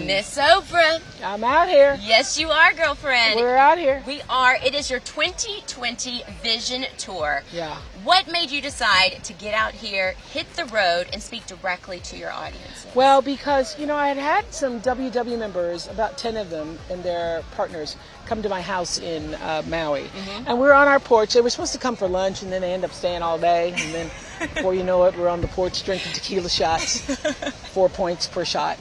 Miss Oprah. I'm out here. Yes, you are, girlfriend. We're out here. We are. It is your 2020 Vision Tour. Yeah. What made you decide to get out here, hit the road, and speak directly to your audience? Well, because, I had some WW members, about 10 of them and their partners, come to my house in Maui. And we were on our porch. They were supposed to come for lunch, and then they end up staying all day. And then before you know it, we're on the porch drinking tequila shots, 4 points per shot.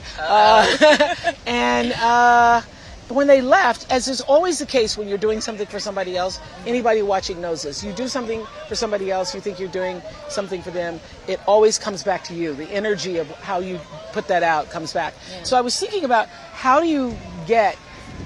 When they left, as is always the case when you're doing something for somebody else, anybody watching knows this. You do something for somebody else, you think you're doing something for them, it always comes back to you. The energy of how you put that out comes back. Yeah. So I was thinking about, how do you get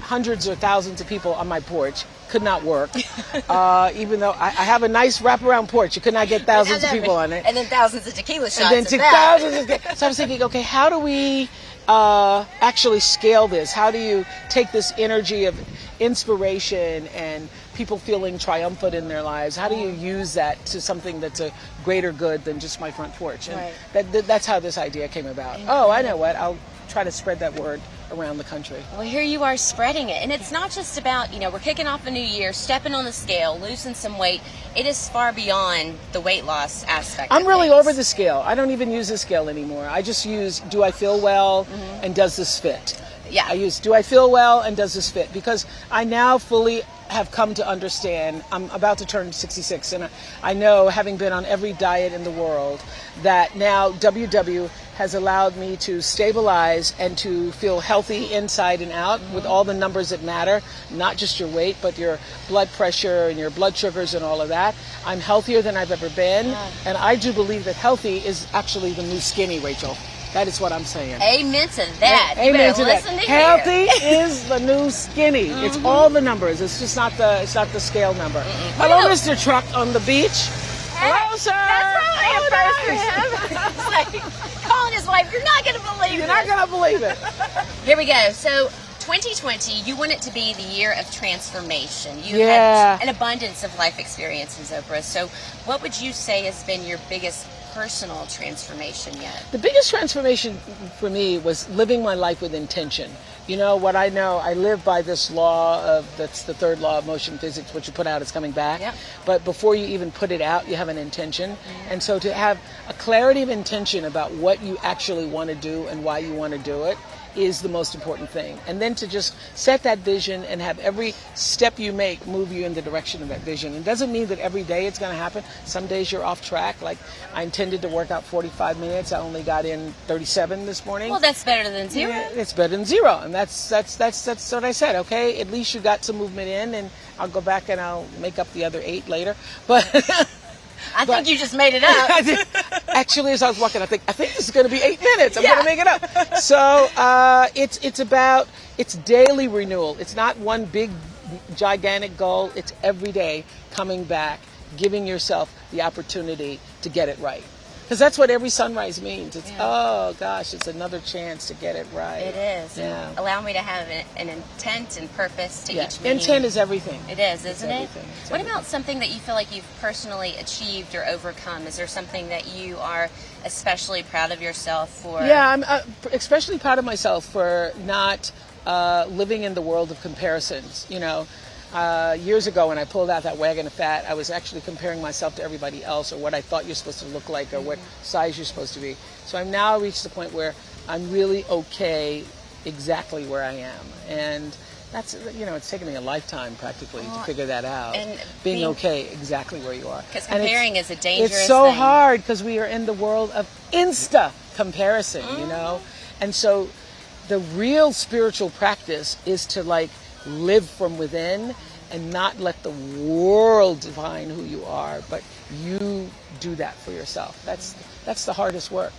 hundreds or thousands of people on my porch? Could not work. Even though I have a nice wraparound porch, you could not get thousands of people on it. And then thousands of tequila shots. And then thousands of, so I was thinking, okay, how do we actually scale this? How do you take this energy of inspiration and people feeling triumphant in their lives? How do you use that to something that's a greater good than just my front porch? And that's how this idea came about. Oh, I know what. I'll try to spread that word around the country. Well, here you are spreading it. And it's not just about, we're kicking off a new year, stepping on the scale, losing some weight. It is far beyond the weight loss aspect. I'm really over the scale. I don't even use the scale anymore. I just use, do I feel well and does this fit? Yeah. I use, do I feel well and does this fit? Because I now fully have come to understand, I'm about to turn 66, and I know, having been on every diet in the world, that now WW has allowed me to stabilize and to feel healthy inside and out with all the numbers that matter, not just your weight, but your blood pressure and your blood sugars and all of that. I'm healthier than I've ever been, and I do believe that healthy is actually the new skinny, Rachel. That is what I'm saying. Amen to that. Amen to that. To Healthy is the new skinny. It's all the numbers. It's just not the scale number. Hello, Mr. Truck on the beach. Hello, sir. That's probably a first for him. Like, calling his wife. You're not going to believe it. You're not going to believe it. Here we go. So 2020, you want it to be the year of transformation. You had an abundance of life experiences, Oprah. So what would you say has been your biggest personal transformation yet? The biggest transformation for me was living my life with intention. What I know, I live by this law that's the third law of motion physics: what you put out is coming back. Yep. But before you even put it out, you have an intention. And so to have a clarity of intention about what you actually want to do and why you want to do it is the most important thing. And then to just set that vision and have every step you make move you in the direction of that vision. It doesn't mean that every day it's going to happen. Some days you're off track. Like, I intended to work out 45 minutes. I only got in 37 this morning. Well, that's better than zero. Yeah, it's better than zero. And that's what I said. Okay, at least you got some movement in, and I'll go back and I'll make up the other 8 later. But I think you just made it up. Actually, as I was walking, I think this is going to be 8 minutes. I'm going to make it up. So it's daily renewal. It's not one big, gigantic goal. It's every day coming back, giving yourself the opportunity to get it right. Because that's what every sunrise means. It's, oh gosh, it's another chance to get it right. It is. Yeah. Allow me to have an intent and purpose to each meeting. Intent is everything. It is, isn't it? What about something that you feel like you've personally achieved or overcome? Is there something that you are especially proud of yourself for? Yeah, I'm especially proud of myself for not living in the world of comparisons. Years ago, when I pulled out that wagon of fat, I was actually comparing myself to everybody else, or what I thought you're supposed to look like, or what size you're supposed to be. So I've now reached the point where I'm really okay exactly where I am. And that's, it's taken me a lifetime practically to figure that out. And being okay exactly where you are. Because comparing is a dangerous thing. It's so hard because we are in the world of insta comparison, And so the real spiritual practice is to live from within and not let the world define who you are, but you do that for yourself. That's the hardest work.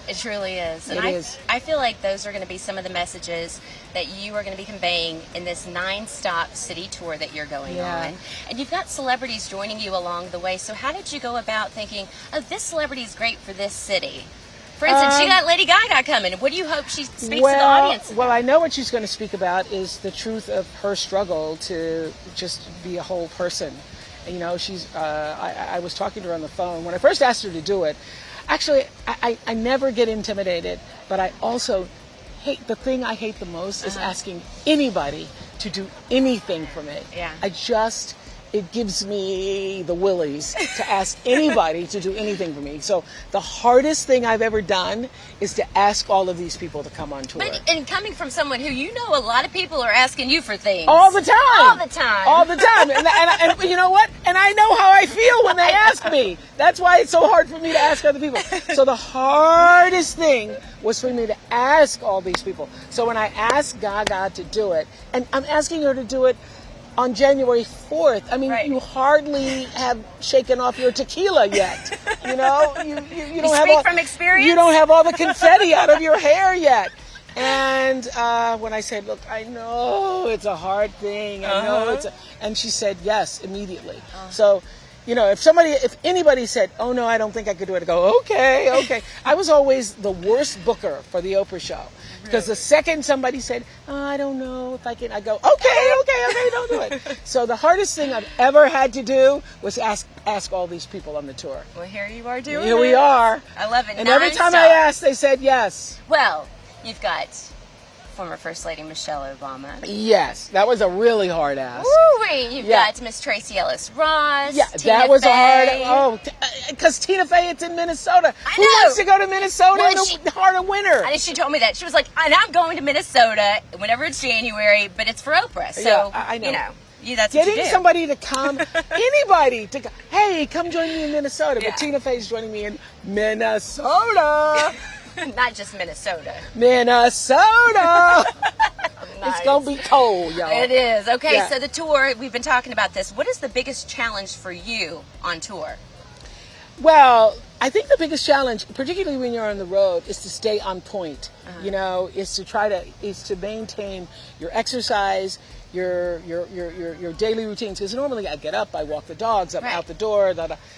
It truly is. And it is. I feel like those are going to be some of the messages that you are going to be conveying in this 9-stop city tour that you're going on. And you've got celebrities joining you along the way. So how did you go about thinking, oh, this celebrity is great for this city? For instance, you got Lady Gaga coming. What do you hope she speaks to the audience about? Well, I know what she's going to speak about is the truth of her struggle to just be a whole person. She's. I was talking to her on the phone. When I first asked her to do it, actually, I never get intimidated, but I also the thing I hate the most is asking anybody to do anything for me. Yeah. It gives me the willies to ask anybody to do anything for me. So the hardest thing I've ever done is to ask all of these people to come on tour. And coming from someone who, you know, a lot of people are asking you for things. All the time. All the time. All the time. And you know what? And I know how I feel when they ask me. That's why it's so hard for me to ask other people. So the hardest thing was for me to ask all these people. So when I asked Gaga to do it, and I'm asking her to do it on January 4th. I mean, you hardly have shaken off your tequila yet. You know, you don't have speak from experience. You don't have all the confetti out of your hair yet. And when I said, "Look, I know it's a hard thing. I know and she said yes immediately. So, you know, if anybody said, "Oh no, I don't think I could do it," I go, "Okay." I was always the worst booker for the Oprah show. Because the second somebody said, "Oh, I don't know if I can," I go, okay, don't do it. So the hardest thing I've ever had to do was ask all these people on the tour. Well, here you are doing it. Here we are. I love it. And every time I asked, they said yes. Well, you've got former First Lady Michelle Obama. Yes, that was a really hard ask. Woo-wee! You've got Miss Tracy Ellis Ross. Yeah, Tina that was Fey. a hard. Because Tina Fey, it's in Minnesota. Who know. wants to go to Minnesota in the heart of winter? And she told me that. She was like, "And I'm going to Minnesota whenever it's January, but it's for Oprah." So I know. You know, that's what you Getting do. somebody to come, anybody to go, "Hey, come join me in Minnesota." But Tina Fey's joining me in Minnesota. Not just Minnesota. Minnesota. Nice. It's gonna be cold, y'all. It is. Okay, Yeah. so the tour, we've been talking about this. What is the biggest challenge for you on tour? Well, I think the biggest challenge, particularly when you're on the road, is to stay on point. You know, is to maintain your exercise, your daily routines. Because normally I get up, I walk the dogs, I'm out the door.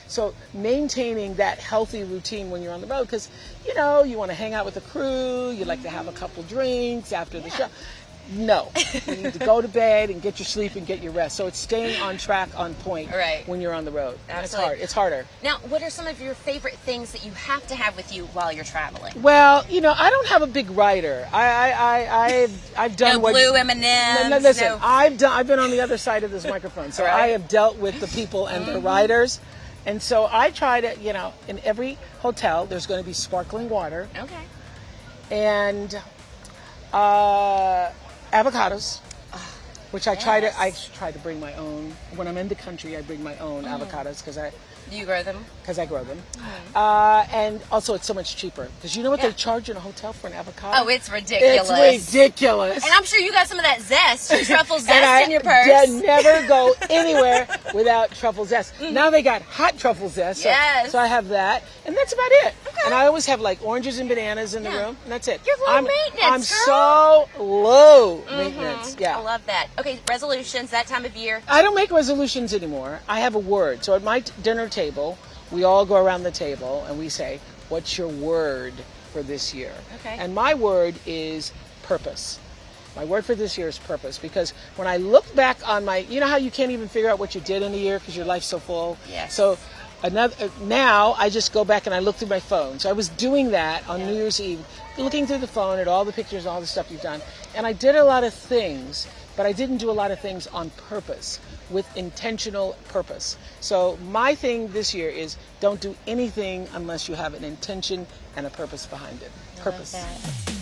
So maintaining that healthy routine when you're on the road, because you know you want to hang out with the crew, you like to have a couple drinks after the show. No, you need to go to bed and get your sleep and get your rest. So it's staying on track, on point when you're on the road. Absolutely. It's harder. Now, what are some of your favorite things that you have to have with you while you're traveling? Well, you know, I don't have a big rider. I've done no blue M&Ms. No, listen, I've been on the other side of this microphone, so I have dealt with the people and their riders, and so I try to, you know, in every hotel there's going to be sparkling water. Okay. And avocados, which I try to bring my own. When I'm in the country, I bring my own avocados because Do you grow them? Because I grow them. And also it's so much cheaper. Because you know what they charge in a hotel for an avocado? Oh, it's ridiculous. It's ridiculous. And I'm sure you got some of that zest, truffle zest in your purse. And I never go anywhere without truffle zest. Now they got hot truffle zest. So I have that. And that's about it. Okay. And I always have like oranges and bananas in the room. And that's it. You're low maintenance, I'm girl. so low maintenance. Yeah. I love that. Okay, resolutions that time of year. I don't make resolutions anymore. I have a word. So at my dinner table, we all go around the table and we say, "What's your word for this year?" Okay. And my word is purpose. My word for this year is purpose, because when I look back on you know how you can't even figure out what you did in a year because your life's so full? Yes. So now I just go back and I look through my phone. So I was doing that on New Year's Eve, looking through the phone at all the pictures, all the stuff you've done. And I did a lot of things, but I didn't do a lot of things on purpose, with intentional purpose. So my thing this year is don't do anything unless you have an intention and a purpose behind it. Purpose. I love that.